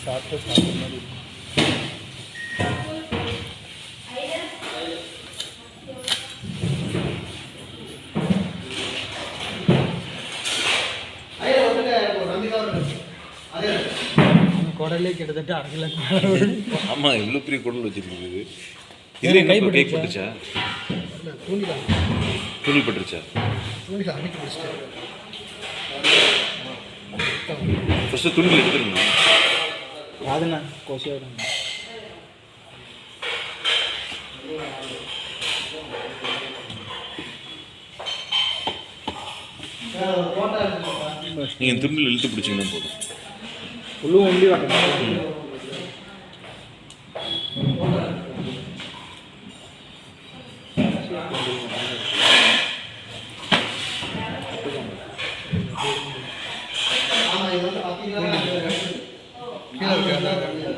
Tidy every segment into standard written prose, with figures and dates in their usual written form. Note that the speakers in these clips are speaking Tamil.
சாப்பிட்டு சாப்பிட்ற மாதிரி இருக்கும். குடலே கிட்டத்தட்ட 1/2 கிலோ. ஆமாம், இவ்வளோ பெரிய குடல் வச்சுருக்குது. இதில் கை கேக் பட்டுச்சா? தூணில் பட்டுருச்சா? ஃபஸ்ட்டு துணியில் எடுத்துருங்க. அதுண்ணா கொசியாடுங்க. நீங்கள் துணியில் இழுத்து பிடிச்சிங்கன்னா போதும். உள்ளே ஒண்டி வரணும்.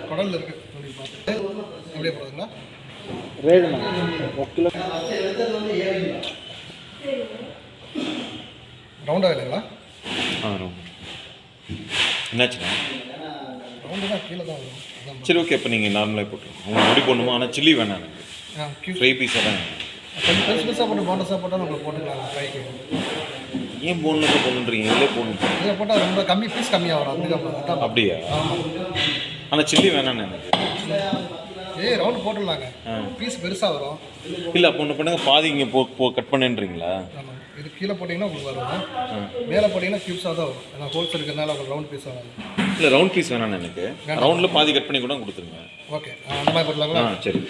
குடல் இருக்கு அப்படியே போடுறதுங்களா? ரேடுண்ணா 1 கிலோ ரவுண்டாக இல்லைங்களா? ரவுண்ட் என்னாச்சுண்ணா? ரவுண்டு தான் கீழே தான் வரும். சரி, ஓகே. அப்போ நீங்கள் நார்மலாக போட்டுருங்க. உங்களுக்கு முடி போடணுமா? ஆனால் சில்லி வேணாம் எனக்கு. ஃப்ரை பீஸாக தான் கொஞ்சம் பெருசு பெருசாக போட்டு போண்டஸாக போட்டால் நம்ம போட்டுக்கலாம் ஃப்ரைக்கு. ஏன் போடணுன்னு போடணுன்றீங்க? இதிலே போடணும். இதில் போட்டால் ரொம்ப கம்மி பீஸ் கம்மியாக வரும். அதுக்கு அப்படியா? ஆனால் சில்லி வேணாண்ணே எனக்கு. ரவுண்டு போட்டுடலாங்க, பீஸ் பெருசாக வரும். இல்லை, அப்போ ஒன்று பண்ணுங்க, பாதி இங்கே கட் பண்ணுன்றீங்களா? ஆமாம், இது கீழே போட்டிங்கன்னா உங்களுக்கு வரும், மேலே போட்டிங்கன்னா க்யூப்ஸாக தான் வரும். ஏன்னா ஹோல்சேல் இருக்கிறதுனால உங்களுக்கு ரவுண்ட் பீஸ் வராது. இல்லை, ரவுண்ட் பீஸ் வேணாண்ணே எனக்கு. ரவுண்டில் பாதி கட் பண்ணி கூட கொடுத்துருங்க. ஓகே, அந்த மாதிரி போடலாங்களா? சரி.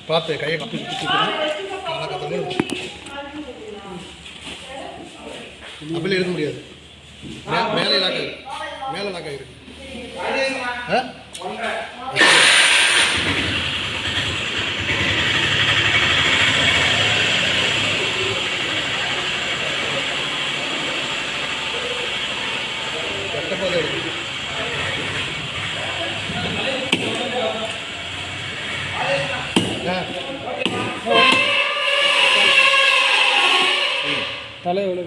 பார்த்து கையை அப்படியே எடுக்க முடியாது. மேலே லாக்கா இருக்கு, மேலே லாக்கா இருக்கு. கட்டப்பாதை எடுக்கு. தலை எவ்வளோ